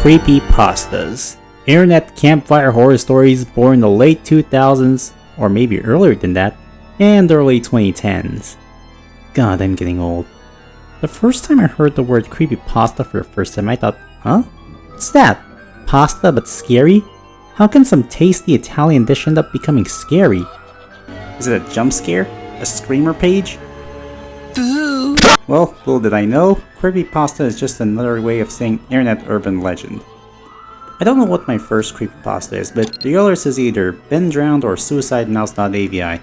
Creepypastas. Internet campfire horror stories born in the late 2000s, or maybe earlier than that, and early 2010s. God, I'm getting old. The first time I heard the word creepypasta for the first time, I thought, huh? What's that? Pasta but scary? How can some tasty Italian dish end up becoming scary? Is it a jump scare? A screamer page? Well, little did I know, creepypasta is just another way of saying internet urban legend. I don't know what my first creepypasta is, but the others is either Been Drowned or Suicidemouse.avi.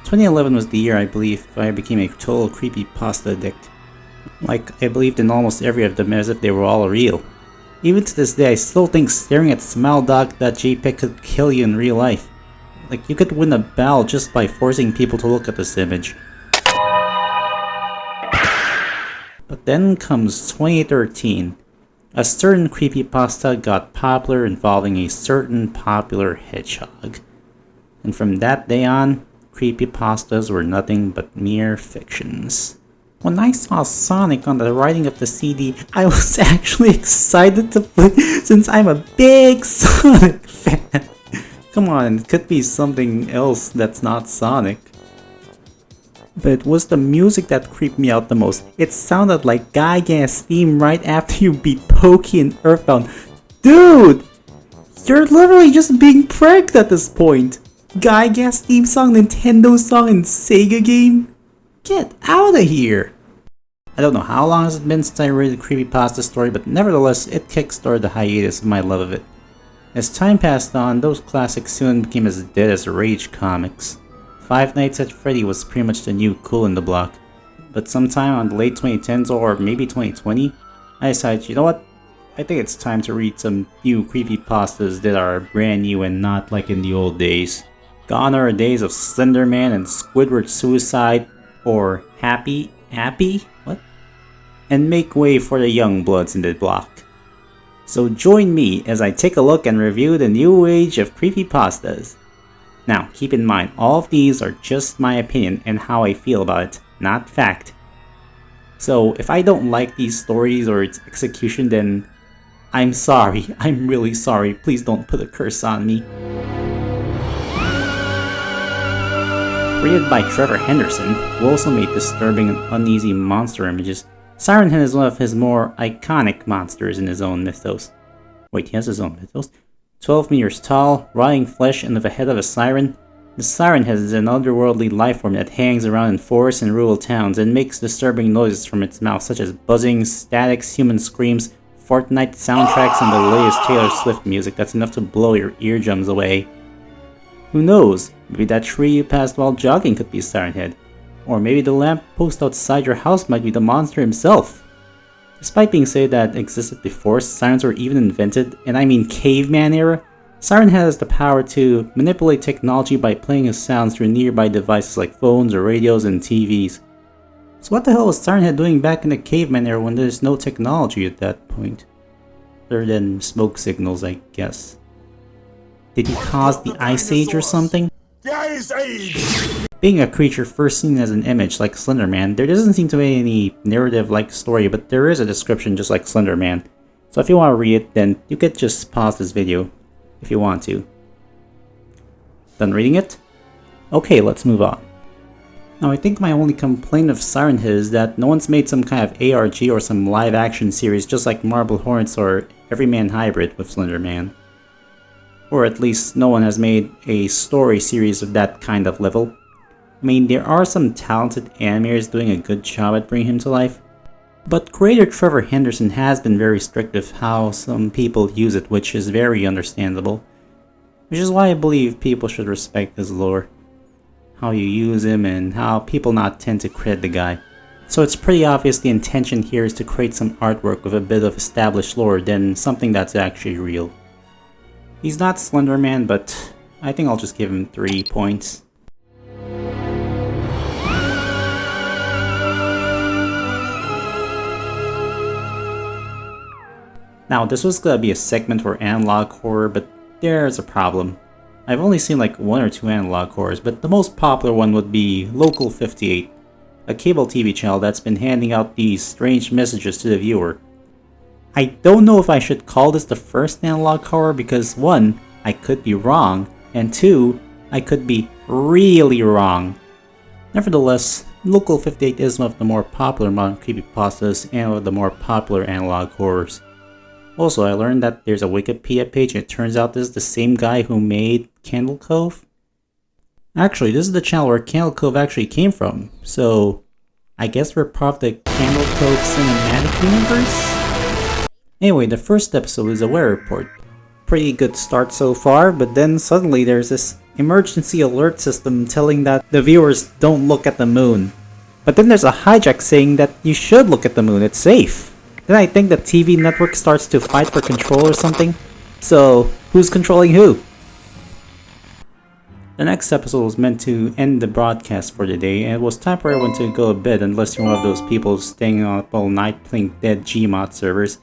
2011 was the year I believe I became a total creepypasta addict. Like, I believed in almost every of them as if they were all real. Even to this day, I still think staring at smiledog.jpg could kill you in real life. Like, you could win a battle just by forcing people to look at this image. But then comes 2013. A certain creepypasta got popular involving a certain popular hedgehog. And from that day on, creepypastas were nothing but mere fictions. When I saw Sonic on the writing of the CD, I was actually excited to play since I'm a big Sonic fan. Come on, it could be something else that's not Sonic. But it was the music that creeped me out the most. It sounded like Gygas theme right after you beat Pokey in Earthbound. Dude! You're literally just being pranked at this point. Gygas theme song, Nintendo song, and Sega game? Get out of here! I don't know how long has it been since I read the creepypasta story, but nevertheless, it kickstarted the hiatus of my love of it. As time passed on, those classics soon became as dead as Rage comics. Five Nights at Freddy was pretty much the new cool in the block. But sometime on the late 2010s or maybe 2020, I decided, you know what? I think it's time to read some new creepypastas that are brand new and not like in the old days. Gone are the days of Slender Man and Squidward Suicide, or Happy? What? And make way for the young bloods in the block. So join me as I take a look and review the new age of creepypastas. Now, keep in mind, all of these are just my opinion and how I feel about it, not fact. So, if I don't like these stories or its execution, then I'm sorry. I'm really sorry. Please don't put a curse on me. Created by Trevor Henderson, who also made disturbing and uneasy monster images, SirenHead is one of his more iconic monsters in his own mythos. Wait, he has his own mythos? 12 meters tall, rotting flesh, and with a head of a siren, the SirenHead is an otherworldly lifeform that hangs around in forests and rural towns and makes disturbing noises from its mouth, such as buzzing, statics, human screams, Fortnite soundtracks, and the latest Taylor Swift music that's enough to blow your eardrums away. Who knows? Maybe that tree you passed while jogging could be SirenHead. Or maybe the lamppost outside your house might be the monster himself. Despite being said that existed before sirens were even invented, and I mean caveman era, SirenHead has the power to manipulate technology by playing his sounds through nearby devices like phones or radios and TVs. So what the hell was SirenHead doing back in the caveman era when there's no technology at that point? Other than smoke signals, I guess. Did he cause the Ice Age or something? The Ice Age! Being a creature first seen as an image like Slender Man, there doesn't seem to be any narrative-like story, but there is a description just like Slender Man. So if you want to read it, then you could just pause this video if you want to. Done reading it? Okay, let's move on. Now I think my only complaint of SirenHead is that no one's made some kind of ARG or some live-action series just like Marble Hornets or Everyman Hybrid with Slender Man. Or at least no one has made a story series of that kind of level. I mean, there are some talented animators doing a good job at bringing him to life, but creator Trevor Henderson has been very strict with how some people use it, which is very understandable. Which is why I believe people should respect his lore. How you use him and how people not tend to credit the guy. So it's pretty obvious the intention here is to create some artwork with a bit of established lore than something that's actually real. He's not Slender Man, but I think I'll just give him 3 points. Now, this was gonna be a segment for analog horror, but there's a problem. I've only seen like 1 or 2 analog horrors, but the most popular one would be Local 58, a cable TV channel that's been handing out these strange messages to the viewer. I don't know if I should call this the first analog horror because 1, I could be wrong, and 2, I could be really wrong. Nevertheless, Local 58 is one of the more popular modern creepypastas and one of the more popular analog horrors. Also, I learned that there's a Wikipedia page and it turns out this is the same guy who made Candle Cove. Actually, this is the channel where Candle Cove actually came from, so I guess we're part of the Candle Cove cinematic universe? Anyway, the first episode is a weather report. Pretty good start so far, but then suddenly there's this emergency alert system telling that the viewers don't look at the moon. But then there's a hijack saying that you should look at the moon, it's safe. Then I think the TV network starts to fight for control or something. So, who's controlling who? The next episode was meant to end the broadcast for the day, and it was time for everyone to go to bed unless you're one of those people staying up all night playing dead Gmod servers,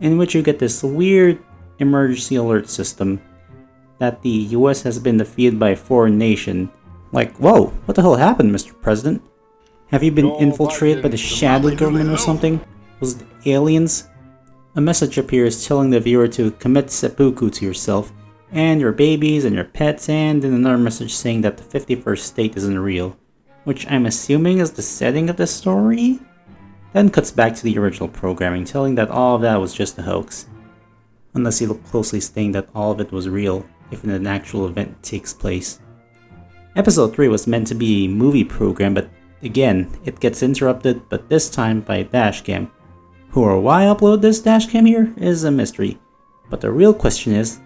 in which you get this weird emergency alert system that the US has been defeated by a foreign nation. Like, whoa, what the hell happened, Mr. President? Have you been infiltrated by the shadow government or something? Was it aliens? A message appears telling the viewer to commit seppuku to yourself and your babies and your pets, and then another message saying that the 51st state isn't real, which I'm assuming is the setting of the story? Then cuts back to the original programming, telling that all of that was just a hoax. Unless you look closely, stating that all of it was real, if an actual event takes place. Episode 3 was meant to be a movie program, but again, it gets interrupted, but this time by a dashcam. Who or why I upload this dashcam here is a mystery. But the real question is,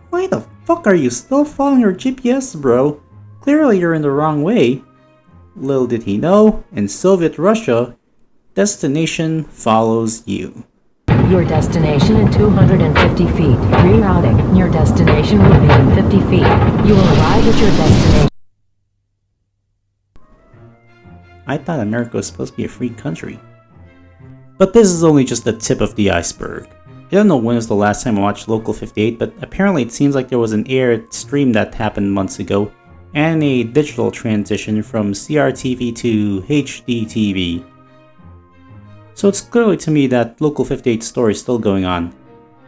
why the fuck are you still following your GPS, bro? Clearly you're in the wrong way. Little did he know, in Soviet Russia, destination follows you. Your destination in 250 feet. Rerouting. Your destination will be in 50 feet. You will arrive at your destination. I thought America was supposed to be a free country. But this is only just the tip of the iceberg. I don't know when was the last time I watched Local 58, but apparently it seems like there was an aired stream that happened months ago, and a digital transition from CRTV to HDTV. So it's clearly to me that Local 58's story is still going on.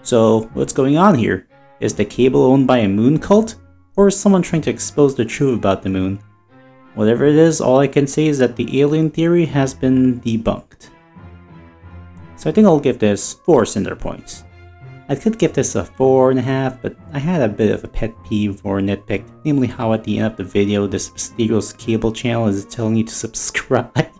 So what's going on here? Is the cable owned by a moon cult? Or is someone trying to expose the truth about the moon? Whatever it is, all I can say is that the alien theory has been debunked. So I think I'll give this 4 cinder points. I could give this a 4.5, but I had a bit of a pet peeve or nitpick, namely how at the end of the video this mysterious cable channel is telling you to subscribe.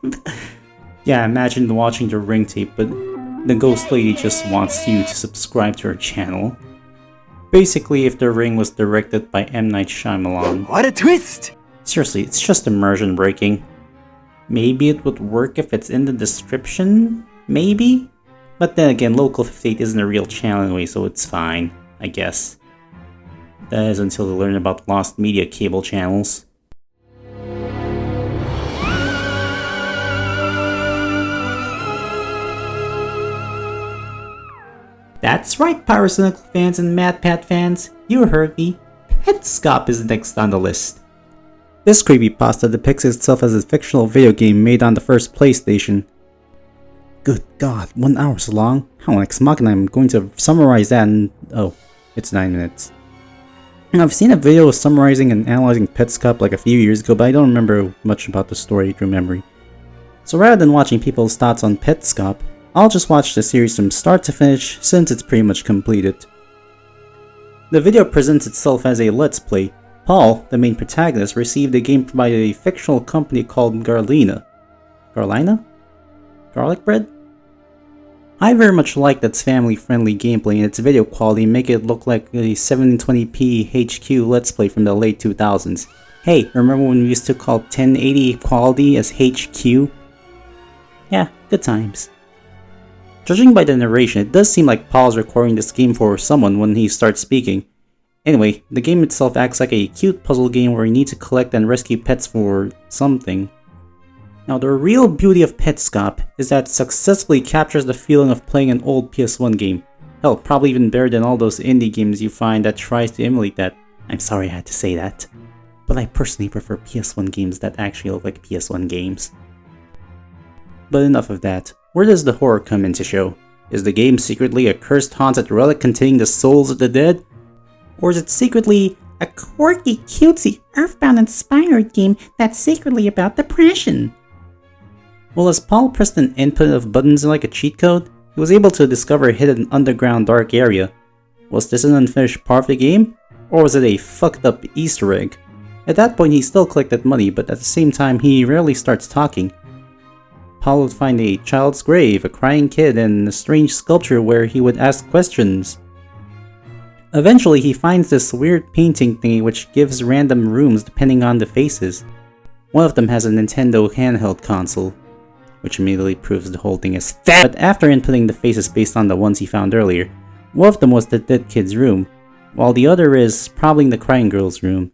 Yeah, imagine watching the ring tape, but the ghost lady just wants you to subscribe to her channel. Basically, if the ring was directed by M. Night Shyamalan. What a twist! Seriously, it's just immersion breaking. Maybe it would work if it's in the description? Maybe? But then again, Local 58 isn't a real channel anyway, so it's fine, I guess. That is until they learn about lost media cable channels. That's right, Piracy fans and MadPat fans, you heard me. Petscop is next on the list. This creepypasta depicts itself as a fictional video game made on the first PlayStation. Good god, 1 hour so long? How ex machina, I'm going to summarize that in... oh, it's 9 minutes. I've seen a video summarizing and analyzing Petscop like a few years ago, but I don't remember much about the story through memory. So rather than watching people's thoughts on Petscop, I'll just watch the series from start to finish since it's pretty much completed. The video presents itself as a let's play. Paul, the main protagonist, received a game by a fictional company called Garlina. Garlina? Garlic bread? I very much like its family-friendly gameplay and its video quality make it look like a 720p HQ Let's Play from the late 2000s. Hey, remember when we used to call 1080 quality as HQ? Yeah, good times. Judging by the narration, it does seem like Paul's recording this game for someone when he starts speaking. Anyway, the game itself acts like a cute puzzle game where you need to collect and rescue pets for something. Now, the real beauty of Petscop is that it successfully captures the feeling of playing an old PS1 game. Hell, probably even better than all those indie games you find that tries to emulate that. I'm sorry I had to say that. But I personally prefer PS1 games that actually look like PS1 games. But enough of that. Where does the horror come into show? Is the game secretly a cursed haunted relic containing the souls of the dead? Or is it secretly a quirky, cutesy, Earthbound-inspired game that's secretly about depression? Well, as Paul pressed an input of buttons like a cheat code, he was able to discover a hidden underground dark area. Was this an unfinished part of the game? Or was it a fucked up Easter egg? At that point he still collected money, but at the same time he rarely starts talking. Paul would find a child's grave, a crying kid, and a strange sculpture where he would ask questions. Eventually he finds this weird painting thingy which gives random rooms depending on the faces. One of them has a Nintendo handheld console, which immediately proves the whole thing is fat. But after inputting the faces based on the ones he found earlier, one of them was the dead kid's room, while the other is probably the crying girl's room.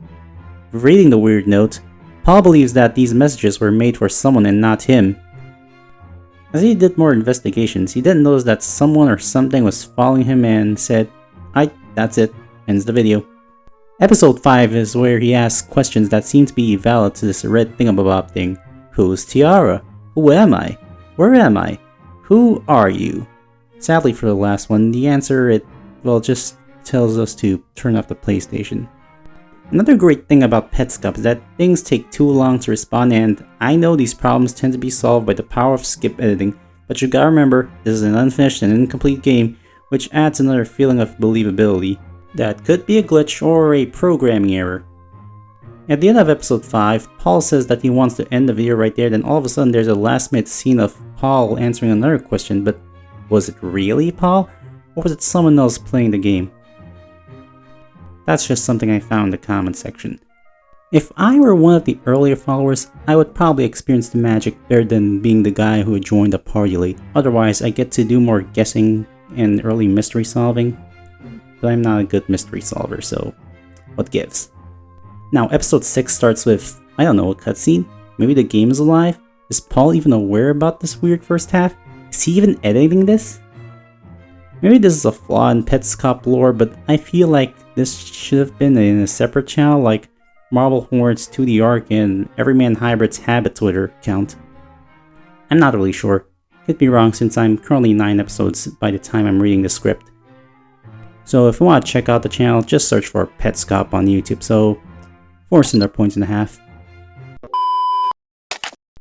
Reading the weird note, Paul believes that these messages were made for someone and not him. As he did more investigations, he didn't notice that someone or something was following him and said, "Alright, that's it, ends the video." Episode 5 is where he asks questions that seem to be valid to this red thingamabob thing. Who's Tiara? Who am I? Where am I? Who are you? Sadly for the last one, the answer, just tells us to turn off the PlayStation. Another great thing about Petscop is that things take too long to respond, and I know these problems tend to be solved by the power of skip editing, but you gotta remember, this is an unfinished and incomplete game, which adds another feeling of believability. That could be a glitch or a programming error. At the end of episode 5, Paul says that he wants to end the video right there, then all of a sudden there's a last minute scene of Paul answering another question, but was it really Paul? Or was it someone else playing the game? That's just something I found in the comment section. If I were one of the earlier followers, I would probably experience the magic better than being the guy who joined the party late. Otherwise, I get to do more guessing and early mystery solving. But I'm not a good mystery solver, so what gives? Now, episode 6 starts with, I don't know, a cutscene? Maybe the game is alive? Is Paul even aware about this weird first half? Is he even editing this? Maybe this is a flaw in Petscop lore, but I feel like this should have been in a separate channel like Marble Hornet's 2D Arc and Everyman Hybrid's Habit Twitter account. I'm not really sure. Could be wrong since I'm currently 9 episodes by the time I'm reading the script. So if you want to check out the channel, just search for Petscop on YouTube, so 4 Cinder Points and a half.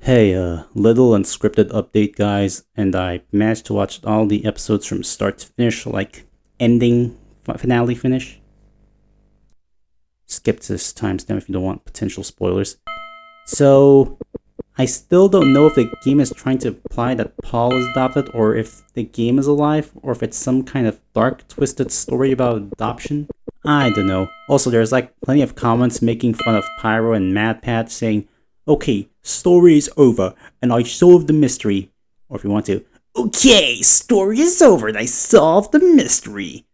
Hey, little unscripted update guys, and I managed to watch all the episodes from start to finish, like ending, finale finish. Skip this timestamp if you don't want potential spoilers. So, I still don't know if the game is trying to imply that Paul is adopted, or if the game is alive, or if it's some kind of dark, twisted story about adoption. I don't know. Also, there's like plenty of comments making fun of Pyro and MadPat saying, "Okay, story is over, and I solved the mystery." Or if you want to, "Okay, story is over, and I solved the mystery."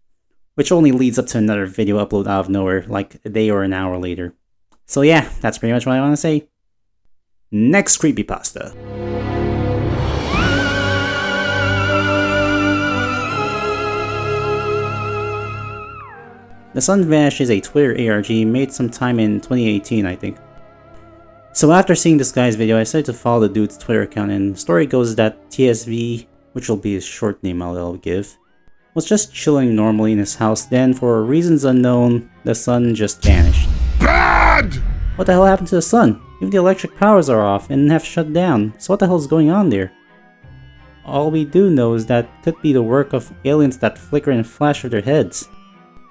Which only leads up to another video upload out of nowhere, like a day or an hour later. So yeah, that's pretty much what I want to say. Next creepypasta. TheSunVanished is a Twitter ARG made sometime in 2018, I think. So after seeing this guy's video, I decided to follow the dude's Twitter account, and the story goes that TSV, which will be his short name I'll give, was just chilling normally in his house, then for reasons unknown, the sun just vanished. Bad! What the hell happened to the sun? Even the electric powers are off and have shut down, so what the hell is going on there? All we do know is that it could be the work of aliens that flicker and flash with their heads.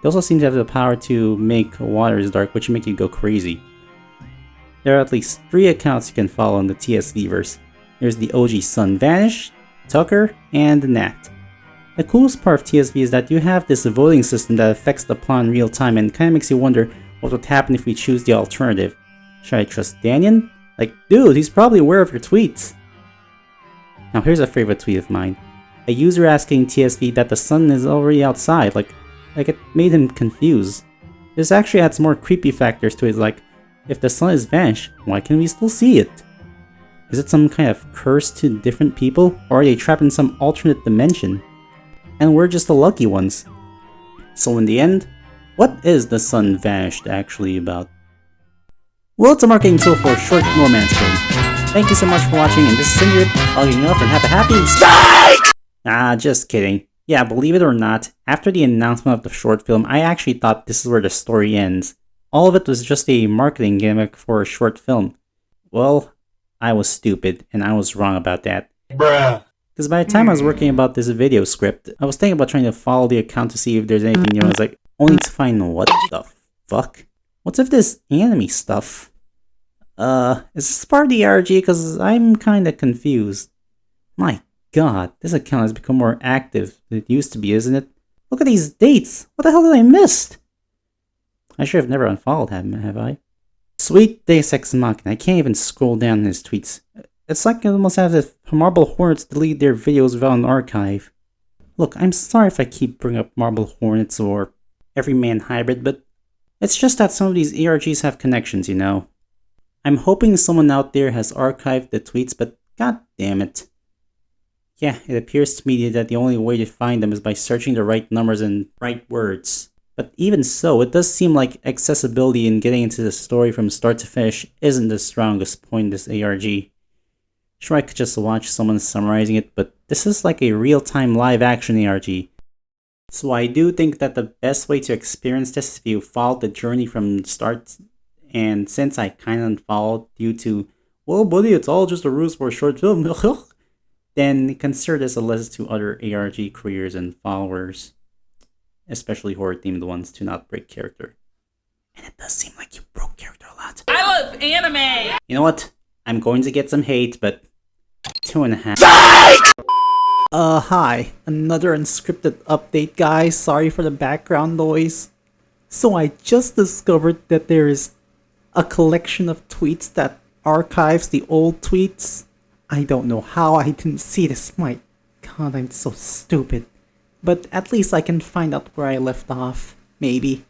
They also seem to have the power to make waters dark, which make you go crazy. There are at least 3 accounts you can follow in the TSV-verse. There's the OG SunVanished, Tucker, and Nat. The coolest part of TSV is that you have this voting system that affects the plot in real time and kinda makes you wonder what would happen if we choose the alternative. Should I trust Daniel? Like, dude, he's probably aware of your tweets. Now here's a favorite tweet of mine. A user asking TSV that the sun is already outside, like it made him confused. This actually adds more creepy factors to it, like, if the sun is vanished, why can we still see it? Is it some kind of curse to different people, or are they trapped in some alternate dimension? And we're just the lucky ones. So in the end, what is the sun vanished actually about? Well, it's a marketing tool for short romance games. Thank you so much for watching, and this is Cinder logging off, and have a happy Ah, just kidding. Yeah, believe it or not, after the announcement of the short film, I actually thought this is where the story ends. All of it was just a marketing gimmick for a short film. Well, I was stupid, and I was wrong about that. Bruh. Because by the time I was working about this video script, I was thinking about trying to follow the account to see if there's anything new. I was like, only to find what the fuck? What's with this anime stuff? Is this part of the RG? Because I'm kinda confused. My god, this account has become more active than it used to be, isn't it? Look at these dates! What the hell did I miss? I should have never unfollowed him, have I? Sweet Deus Ex Machina, I can't even scroll down in his tweets. It's like I almost have the Marble Hornets delete their videos without an archive. Look, I'm sorry if I keep bringing up Marble Hornets or Everyman Hybrid, but it's just that some of these ARGs have connections, you know. I'm hoping someone out there has archived the tweets, but god damn it. Yeah, it appears to me that the only way to find them is by searching the right numbers and right words. But even so, it does seem like accessibility in getting into the story from start to finish isn't the strongest point in this ARG. Sure, I could just watch someone summarizing it, but this is like a real-time live-action ARG. So I do think that the best way to experience this is if you follow the journey from the start, and since I kinda unfollowed due to, well buddy, it's all just a ruse for a short film, then consider this a lesson to other ARG creators and followers, especially horror-themed ones, to not break character. And it does seem like you broke character a lot. I love anime! You know what? I'm going to get some hate, but 2.5. Hi. Another unscripted update, guys. Sorry for the background noise. So I just discovered that there is a collection of tweets that archives the old tweets. I don't know how I didn't see this. My god, I'm so stupid. But at least I can find out where I left off. Maybe.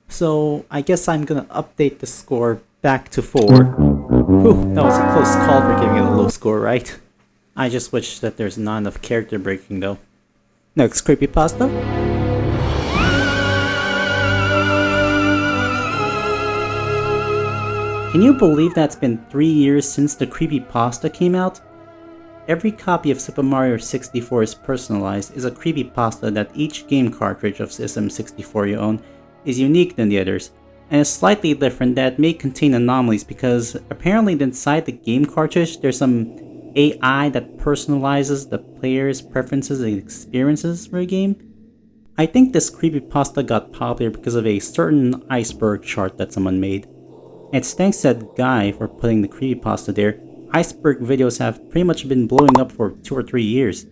So I guess I'm gonna update the score back to 4. Whew, that was a close call for giving it a low score, right? I just wish that there's not enough character breaking though. Next creepypasta? Can you believe that's been 3 years since the creepypasta came out? Every copy of Super Mario 64 is personalized is a creepypasta that each game cartridge of SM64 you own is unique than the others, and is slightly different that may contain anomalies because apparently inside the game cartridge there's some AI that personalizes the player's preferences and experiences for a game. I think this creepypasta got popular because of a certain iceberg chart that someone made. It's thanks to that guy for putting the creepypasta there. Iceberg videos have pretty much been blowing up for 2 or 3 years.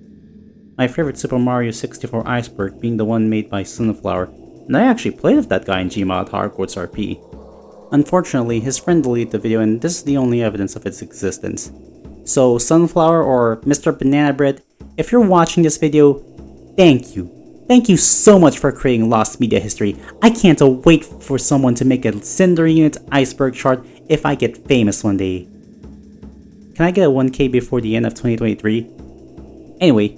My favorite Super Mario 64 iceberg being the one made by Sunflower, and I actually played with that guy in Gmod Hardcore's RP. Unfortunately, his friend deleted the video and this is the only evidence of its existence. So Sunflower or Mr. Banana Bread, if you're watching this video, thank you. Thank you so much for creating lost media history. I can't wait for someone to make a Cinder Unit iceberg chart if I get famous one day. Can I get a 1K before the end of 2023? Anyway,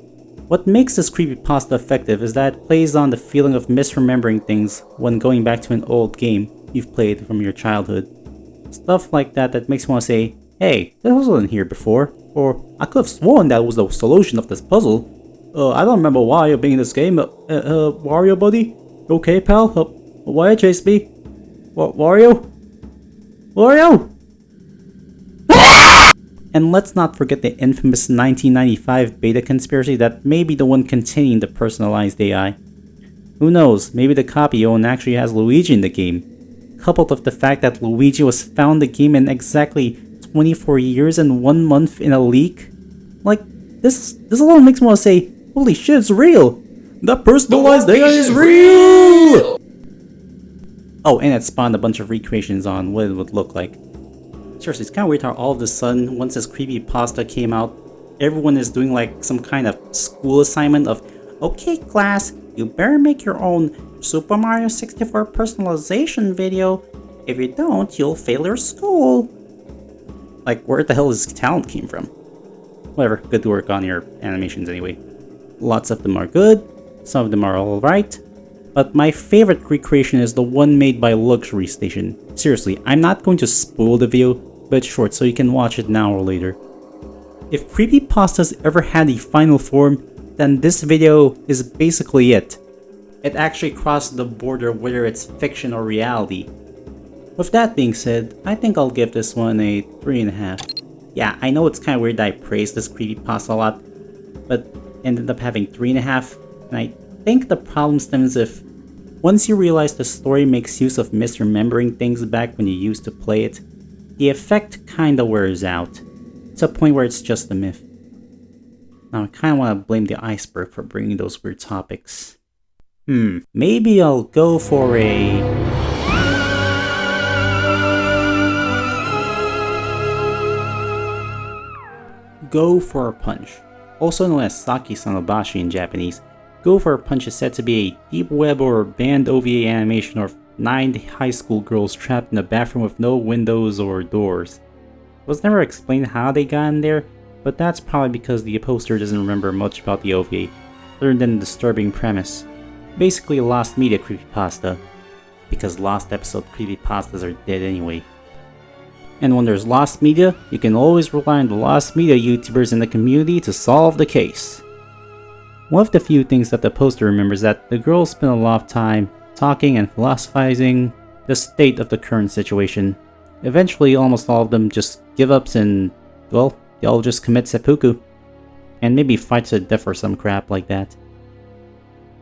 what makes this creepypasta effective is that it plays on the feeling of misremembering things when going back to an old game you've played from your childhood. Stuff like that makes you want to say, hey, this wasn't here before, or I could have sworn that was the solution of this puzzle. I don't remember why you're being in this game. Wario buddy? You okay, pal? Why you chase me? Wario? Wario? And let's not forget the infamous 1995 beta conspiracy that may be the one containing the personalized AI. Who knows, maybe the copy you own actually has Luigi in the game. Coupled with the fact that Luigi was found in the game in exactly 24 years and 1 month in a leak? Like, this alone makes me want to say, holy shit, it's real! That personalized AI is real! Oh, and it spawned a bunch of recreations on what it would look like. Seriously, it's kinda weird how all of a sudden, once this creepypasta came out, everyone is doing like some kind of school assignment of, okay class, you better make your own Super Mario 64 personalization video. If you don't, you'll fail your school. Like, where the hell this talent came from? Whatever, good work on your animations anyway. Lots of them are good, some of them are alright, but my favorite recreation is the one made by Luxury Station. Seriously, I'm not going to spoil the video, but it's short so you can watch it now or later. If creepypastas ever had a final form, then this video is basically it. It actually crosses the border whether it's fiction or reality. With that being said, I think I'll give this one a 3.5. Yeah, I know it's kinda weird that I praised this creepypasta a lot, but ended up having 3.5, and I think the problem stems if once you realize the story makes use of misremembering things back when you used to play it, the effect kinda wears out, to a point where it's just a myth. Now I kinda wanna blame the iceberg for bringing those weird topics. Maybe I'll go for a... Go for a Punch. Also known as Saki Sanobashi in Japanese, Go for a Punch is said to be a deep web or band OVA animation of 9 high school girls trapped in a bathroom with no windows or doors. It was never explained how they got in there, but that's probably because the poster doesn't remember much about the OVA, other than the disturbing premise. Basically a lost media creepypasta, because lost episode creepypastas are dead anyway. And when there's lost media, you can always rely on the lost media YouTubers in the community to solve the case. One of the few things that the poster remembers is that the girls spend a lot of time talking and philosophizing the state of the current situation. Eventually, almost all of them just give up and, well, they all just commit seppuku. And maybe fight to the death or some crap like that.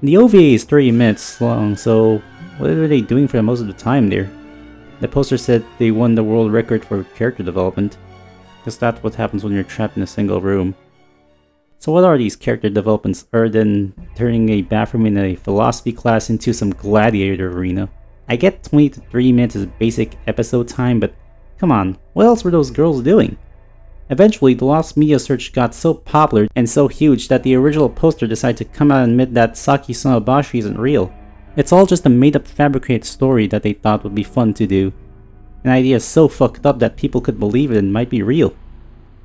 The OVA is 30 minutes long, so what are they doing for most of the time there? The poster said they won the world record for character development, because that's what happens when you're trapped in a single room. So what are these character developments other than turning a bathroom in a philosophy class into some gladiator arena? I get 20 to 30 minutes as basic episode time, but come on, what else were those girls doing? Eventually, the lost media search got so popular and so huge that the original poster decided to come out and admit that Saki Sanobashi isn't real. It's all just a made-up fabricated story that they thought would be fun to do. An idea so fucked up that people could believe it and might be real.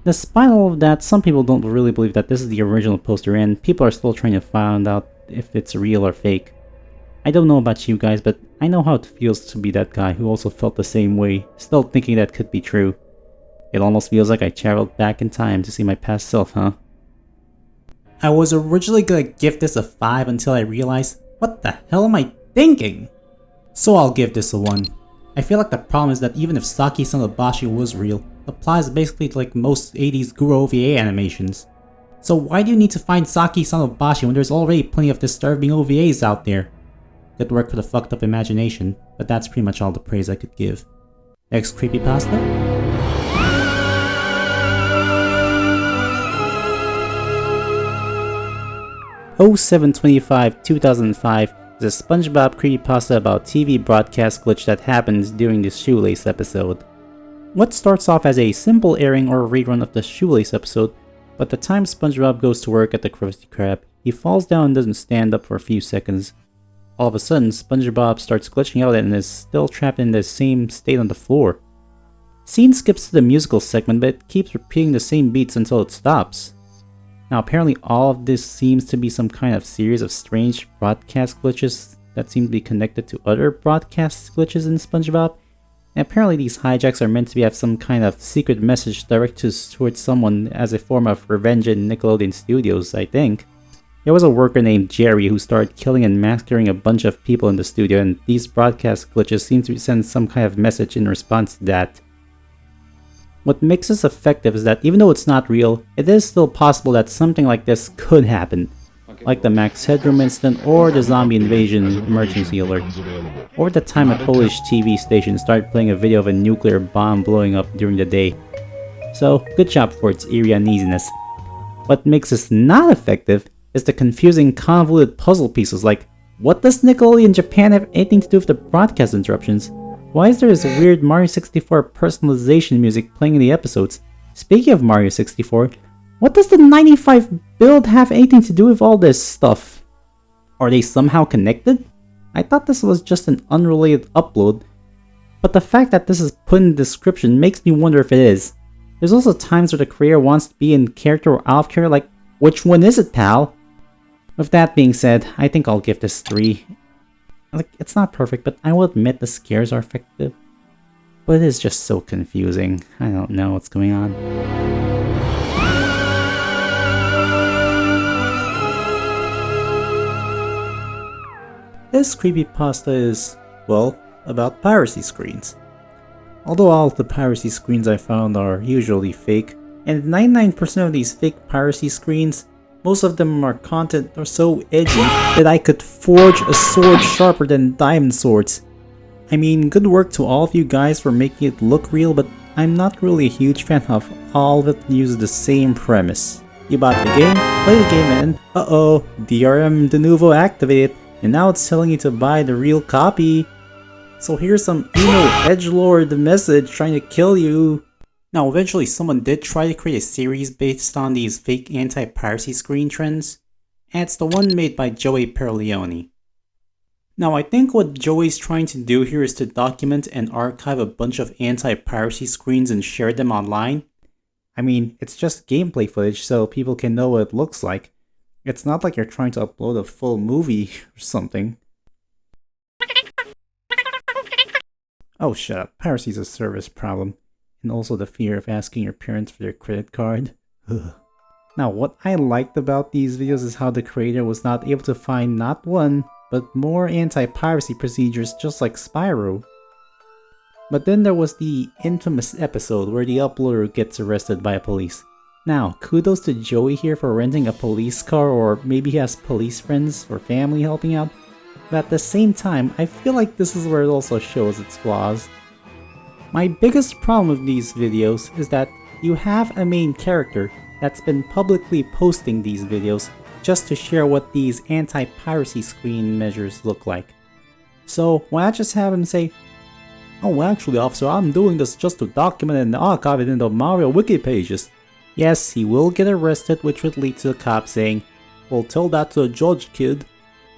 Despite all of that, some people don't really believe that this is the original poster and people are still trying to find out if it's real or fake. I don't know about you guys, but I know how it feels to be that guy who also felt the same way, still thinking that could be true. It almost feels like I traveled back in time to see my past self, huh? I was originally gonna give this a 5 until I realized, what the hell am I thinking? So I'll give this a 1. I feel like the problem is that even if Saki Sanobashi was real, it applies basically to like most 80s Guru OVA animations. So why do you need to find Saki Sanobashi when there's already plenty of disturbing OVAs out there? Good work for the fucked up imagination, but that's pretty much all the praise I could give. Next creepypasta? 0725-2005 is a SpongeBob creepypasta about TV broadcast glitch that happens during the Shoelace episode. What starts off as a simple airing or rerun of the Shoelace episode, but the time SpongeBob goes to work at the Krusty Krab, he falls down and doesn't stand up for a few seconds. All of a sudden, SpongeBob starts glitching out and is still trapped in the same state on the floor. Scene skips to the musical segment, but it keeps repeating the same beats until it stops. Now apparently all of this seems to be some kind of series of strange broadcast glitches that seem to be connected to other broadcast glitches in SpongeBob, and apparently these hijacks are meant to have some kind of secret message directed towards someone as a form of revenge in Nickelodeon Studios, I think. There was a worker named Jerry who started killing and massacring a bunch of people in the studio, and these broadcast glitches seem to send some kind of message in response to that. What makes this effective is that even though it's not real, it is still possible that something like this could happen, like the Max Headroom incident or the zombie invasion emergency alert, or the time a Polish TV station started playing a video of a nuclear bomb blowing up during the day. So, good job for its eerie uneasiness. What makes this not effective is the confusing, convoluted puzzle pieces like, what does Nickelodeon Japan have anything to do with the broadcast interruptions? Why is there this weird Mario 64 personalization music playing in the episodes? Speaking of Mario 64, what does the 95 build have anything to do with all this stuff? Are they somehow connected? I thought this was just an unrelated upload, but the fact that this is put in the description makes me wonder if it is. There's also times where the creator wants to be in character or out of character, like, which one is it, pal? With that being said, I think I'll give this 3. Like, it's not perfect, but I will admit the scares are effective. But it is just so confusing. I don't know what's going on. This creepypasta is, well, about piracy screens. Although all of the piracy screens I found are usually fake, and 99% of these fake piracy screens, most of them are content are so edgy that I could forge a sword sharper than diamond swords. I mean, good work to all of you guys for making it look real, but I'm not really a huge fan of all of it uses the same premise. You bought the game, play the game, and uh-oh, DRM de nouveau activated, and now it's telling you to buy the real copy. So here's some emo edgelord message trying to kill you. Now eventually someone did try to create a series based on these fake anti-piracy screen trends, and it's the one made by Joey Perleone. Now I think what Joey's trying to do here is to document and archive a bunch of anti-piracy screens and share them online. I mean, it's just gameplay footage so people can know what it looks like. It's not like you're trying to upload a full movie or something. Oh shut up, piracy is a service problem. And also the fear of asking your parents for their credit card. Ugh. Now what I liked about these videos is how the creator was not able to find not one, but more anti-piracy procedures just like Spyro. But then there was the infamous episode where the uploader gets arrested by police. Now, kudos to Joey here for renting a police car, or maybe he has police friends or family helping out. But at the same time, I feel like this is where it also shows its flaws. My biggest problem with these videos is that you have a main character that's been publicly posting these videos just to share what these anti-piracy screen measures look like. So why not just have him say, "Oh actually officer, I'm doing this just to document and archive it in the Mario wiki pages." Yes, he will get arrested, which would lead to the cop saying, "Well, tell that to the judge, kid."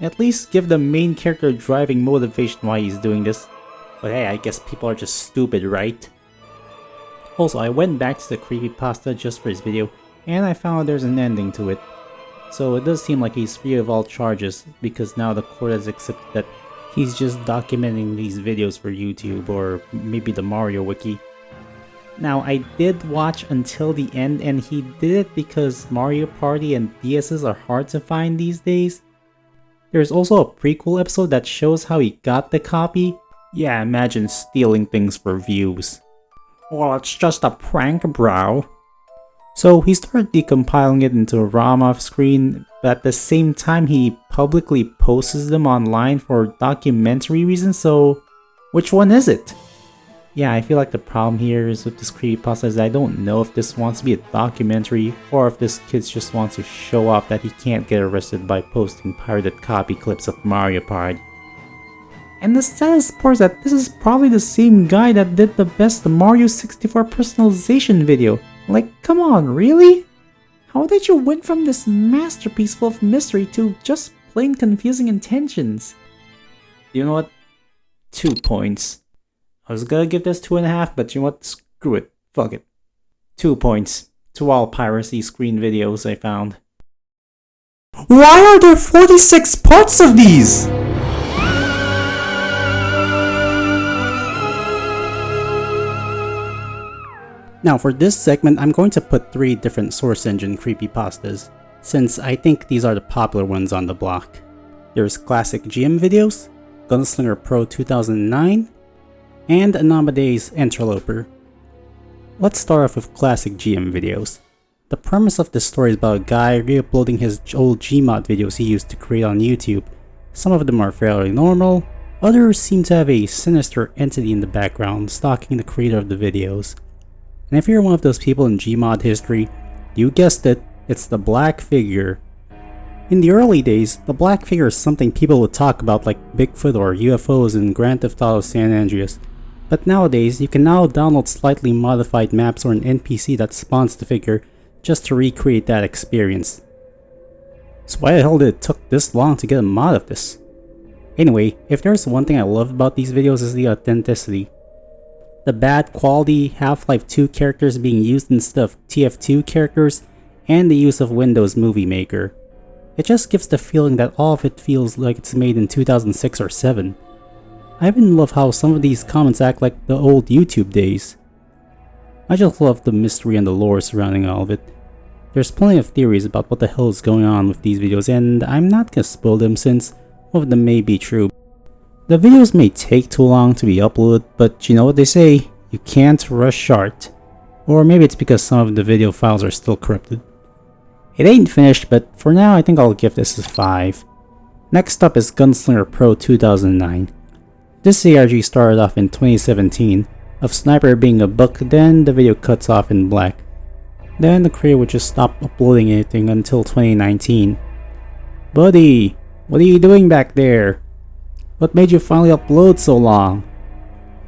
At least give the main character driving motivation why he's doing this. But hey, I guess people are just stupid, right? Also, I went back to the creepypasta just for his video, and I found there's an ending to it. So it does seem like he's free of all charges, because now the court has accepted that he's just documenting these videos for YouTube, or maybe the Mario wiki. Now, I did watch until the end, and he did it because Mario Party and DSs are hard to find these days. There's also a prequel episode that shows how he got the copy. Yeah, imagine stealing things for views. Well, it's just a prank, bro. So he started decompiling it into a ROM off screen, but at the same time he publicly posts them online for documentary reasons, so which one is it? Yeah, I feel like the problem here is with this creepypasta is I don't know if this wants to be a documentary or if this kid just wants to show off that he can't get arrested by posting pirated copy clips of Mario Party. And the saddest part is that this is probably the same guy that did the best Mario 64 personalization video. Like, come on, really? How did you went from this masterpiece full of mystery to just plain confusing intentions? You know what? 2 points. I was gonna give this 2.5, but you know what? Screw it. Fuck it. 2 points to all piracy screen videos I found. Why are there 46 parts of these? Now for this segment, I'm going to put 3 different source engine creepypastas, since I think these are the popular ones on the block. There's Classic GM Videos, Gunslinger Pro 2009, and Anomade's Interloper. Let's start off with Classic GM Videos. The premise of this story is about a guy re-uploading his old Gmod videos he used to create on YouTube. Some of them are fairly normal, others seem to have a sinister entity in the background stalking the creator of the videos. And if you're one of those people in Gmod history, you guessed it, it's the Black Figure. In the early days, the Black Figure is something people would talk about like Bigfoot or UFOs in Grand Theft Auto San Andreas. But nowadays, you can now download slightly modified maps or an NPC that spawns the figure just to recreate that experience. So why the hell did it took this long to get a mod of this? Anyway, if there's one thing I love about these videos is the authenticity. The bad quality Half-Life 2 characters being used instead of TF2 characters, and the use of Windows Movie Maker. It just gives the feeling that all of it feels like it's made in 2006 or 7. I even love how some of these comments act like the old YouTube days. I just love the mystery and the lore surrounding all of it. There's plenty of theories about what the hell is going on with these videos, and I'm not gonna spoil them since Both of them may be true. The videos may take too long to be uploaded, but you know what they say, you can't rush art. Or maybe it's because some of the video files are still corrupted. It ain't finished, but for now I think I'll give this a 5. Next up is Gunslinger Pro 2009. This ARG started off in 2017, of Sniper being a book, then the video cuts off in black. Then the creator would just stop uploading anything until 2019. Buddy, what are you doing back there? What made you finally upload so long?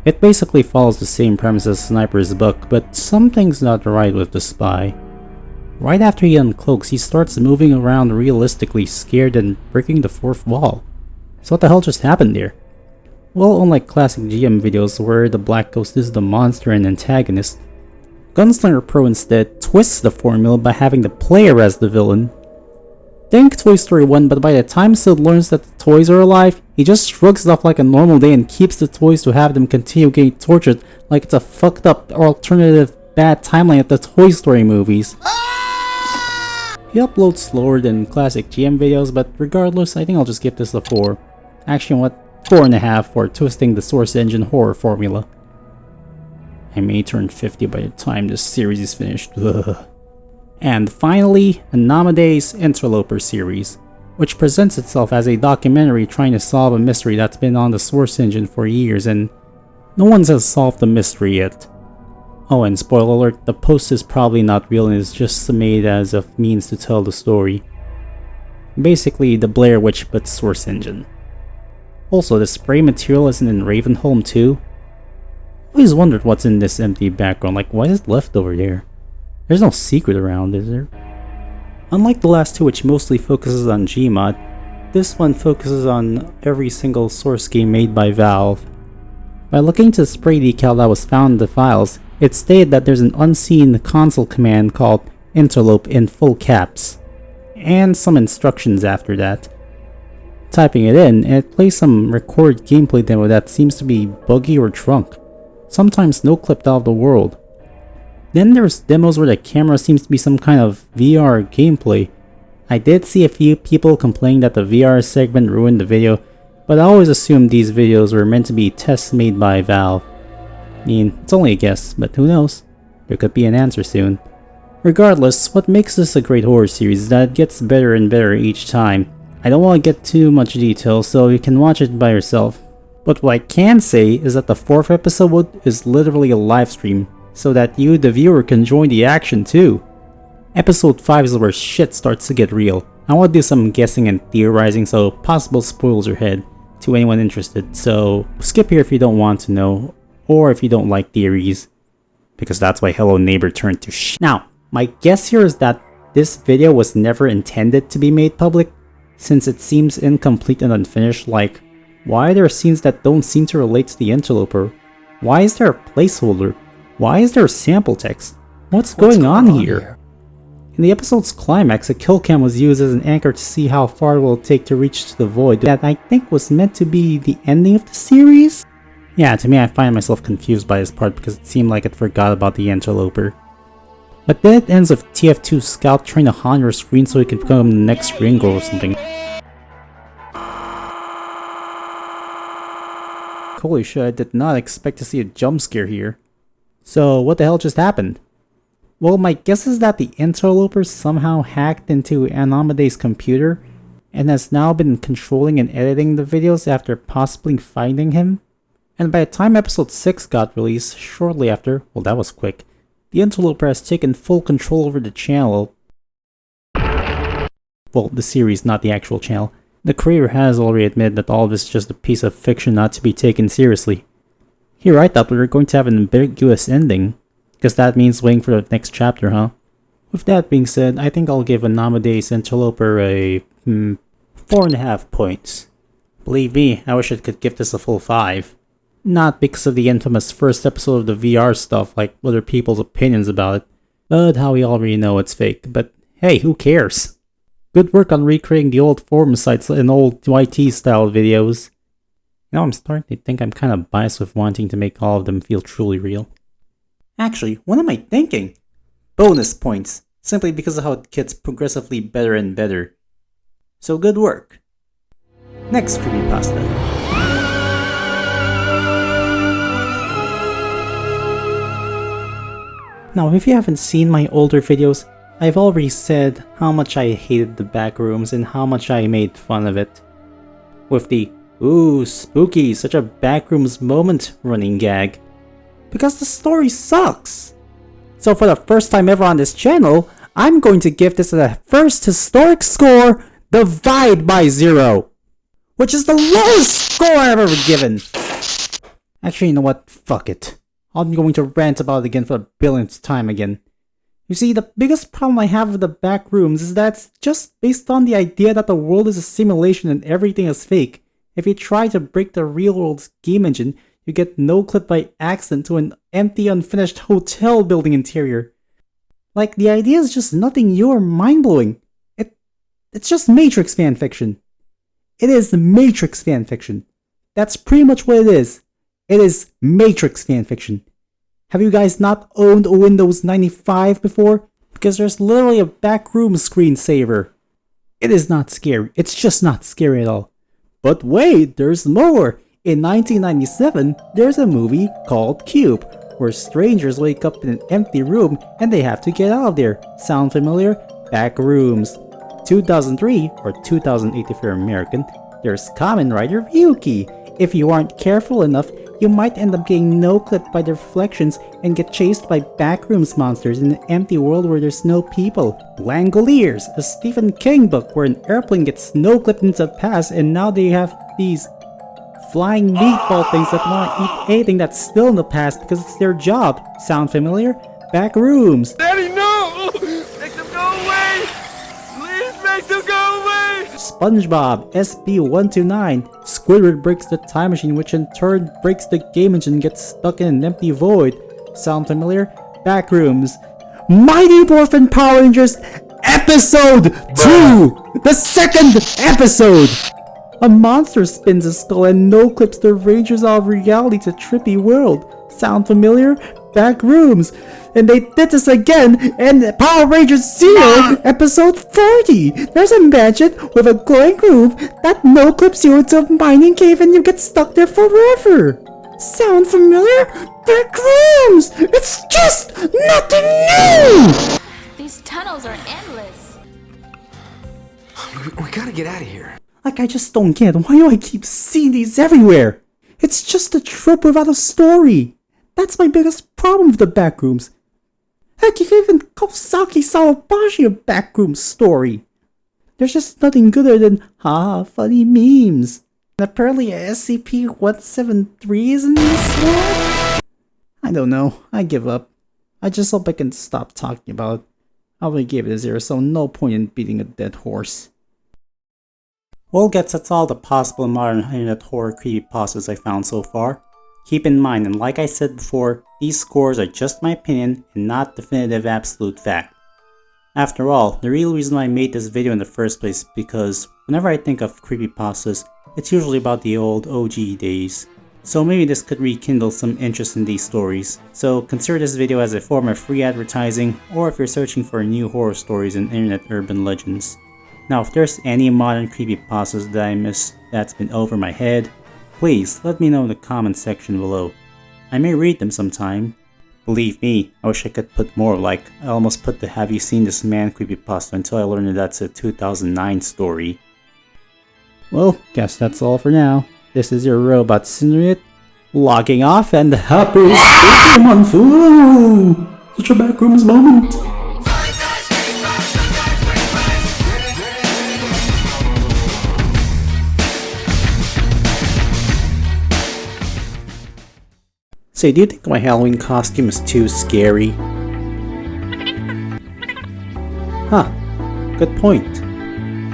It basically follows the same premise as Sniper's book, but something's not right with the spy. Right after he uncloaks, he starts moving around realistically, scared and breaking the fourth wall. So what the hell just happened there? Well, unlike classic GM videos where the Black Ghost is the monster and antagonist, Gunslinger Pro instead twists the formula by having the player as the villain. Think Toy Story 1, but by the time Sid learns that the toys are alive, he just shrugs it off like a normal day and keeps the toys to have them continue getting tortured like it's a fucked up alternative bad timeline of the Toy Story movies. He uploads slower than classic GM videos, but regardless, I think I'll just give this a 4. Actually, what? 4.5 for twisting the Source Engine horror formula. I may turn 50 by the time this series is finished. Ugh. And finally, Anomade's Interloper series, which presents itself as a documentary trying to solve a mystery that's been on the Source Engine for years and no one has solved the mystery yet. Oh, and spoiler alert, the post is probably not real and is just made as a means to tell the story. Basically, the Blair Witch but Source Engine. Also, the spray material isn't in Ravenholm too? Always wondered what's in this empty background, like why is it left over there? There's no secret around, is there? Unlike the last two, which mostly focuses on Gmod, this one focuses on every single source game made by Valve. By looking to the spray decal that was found in the files, it stated that there's an unseen console command called interlope in full caps, and some instructions after that. Typing it in, and it plays some recorded gameplay demo that seems to be buggy or drunk, sometimes no clipped out of the world. Then there's demos where the camera seems to be some kind of VR gameplay. I did see a few people complaining that the VR segment ruined the video, but I always assumed these videos were meant to be tests made by Valve. I mean, it's only a guess, but who knows? There could be an answer soon. Regardless, what makes this a great horror series is that it gets better and better each time. I don't want to get too much detail, so you can watch it by yourself. But what I can say is that the 4th episode is literally a live stream, so that you, the viewer, can join the action too. Episode 5 is where shit starts to get real. I want to do some guessing and theorizing, so possible spoilers ahead to anyone interested, so skip here if you don't want to know, or if you don't like theories, because that's why Hello Neighbor turned to shit. Now, my guess here is that this video was never intended to be made public, since it seems incomplete and unfinished. Like, why are there scenes that don't seem to relate to the interloper? Why is there a placeholder? Why is there sample text? What's going on here? In the episode's climax, a kill cam was used as an anchor to see how far it will take to reach to the void that I think was meant to be the ending of the series? Yeah, to me I find myself confused by this part because it seemed like it forgot about the interloper. But then it ends with TF2 Scout trying to haunt your screen so he can become the next Ringo or something. Holy shit, I did not expect to see a jump scare here. So what the hell just happened? Well, my guess is that the interloper somehow hacked into Anomade's computer and has now been controlling and editing the videos after possibly finding him. And by the time episode 6 got released, shortly after, well that was quick, the interloper has taken full control over the channel. Well, the series, not the actual channel. The creator has already admitted that all of this is just a piece of fiction not to be taken seriously. Here I thought we were going to have an ambiguous ending. Guess that means waiting for the next chapter, huh? With that being said, I think I'll give Anomade's Interloper a 4.5 points. Believe me, I wish I could give this a full 5. Not because of the infamous first episode of the VR stuff like other people's opinions about it, but how we already know it's fake. But hey, who cares? Good work on recreating the old forum sites and old YT style videos. Now I'm starting to think I'm kind of biased with wanting to make all of them feel truly real. Actually, what am I thinking? Bonus points, simply because of how it gets progressively better and better. So good work. Next creepypasta. Now, if you haven't seen my older videos, I've already said how much I hated the Backrooms and how much I made fun of it. With the, "ooh, spooky, such a Backrooms moment" running gag. Because the story sucks! So for the first time ever on this channel, I'm going to give this a first historic score, divide by 0. Which is the lowest score I've ever given! Actually, you know what? Fuck it. I'm going to rant about it again for the billionth time again. You see, the biggest problem I have with the Backrooms is that it's just based on the idea that the world is a simulation and everything is fake. If you try to break the real world's game engine, you get no-clipped by accident to an empty, unfinished hotel building interior. Like, the idea is just nothing new or mind-blowing. It's just Matrix fanfiction. It is Matrix fanfiction. That's pretty much what it is. It is Matrix fanfiction. Have you guys not owned a Windows 95 before? Because there's literally a backroom screensaver. It is not scary. It's just not scary at all. But wait, there's more. In 1997, there's a movie called Cube, where strangers wake up in an empty room and they have to get out of there. Sound familiar? Backrooms. 2003, or 2008 if you're American, there's Kamen Rider Ryuki. If you aren't careful enough, you might end up getting no-clipped by the reflections and get chased by backrooms monsters in an empty world where there's no people. Langoliers, a Stephen King book where an airplane gets no-clipped into the past and now they have these flying meatball things that want to eat anything that's still in the past because it's their job. Sound familiar? Backrooms. Daddy, no! Make them go away! Please make them go away! SpongeBob SB129. Squidward breaks the time machine, which in turn breaks the game engine and gets stuck in an empty void. Sound familiar? Backrooms. Mighty Morphin Power Rangers Episode 2! The second episode! A monster spins a skull and no-clips the Rangers out of reality to trippy world. Sound familiar? Backrooms. And they did this again in Power Rangers Zero Episode 40. There's a mansion with a glowing roof that no-clips you into a mining cave and you get stuck there forever. Sound familiar? Backrooms. It's just nothing new! These tunnels are endless. We gotta get out of here. Like, I just don't get why do I keep seeing these everywhere? It's just a trope without a story. That's my biggest problem with the Backrooms. Heck, you can even call Saki Sanobashi a backroom story. There's just nothing gooder than, funny memes. And apparently SCP-173 is in this one? I don't know, I give up. I just hope I can stop talking about it. I already gave it a 0, so no point in beating a dead horse. Well, that's all the possible modern internet horror creepypastas I found so far. Keep in mind, and like I said before, these scores are just my opinion and not definitive absolute fact. After all, the real reason why I made this video in the first place is because whenever I think of creepypastas, it's usually about the old OG days. So maybe this could rekindle some interest in these stories. So consider this video as a form of free advertising, or if you're searching for new horror stories and internet urban legends. Now, if there's any modern creepypastas that I missed that's been over my head, please let me know in the comment section below. I may read them sometime. Believe me, I wish I could put more, like I almost put the "Have you seen this man" creepypasta until I learned that that's a 2009 story. Well, guess that's all for now. This is your robot Cinerate, logging off, and happy spooky month! Ooh, such a Backrooms moment! So, do you think my Halloween costume is too scary? Huh, good point.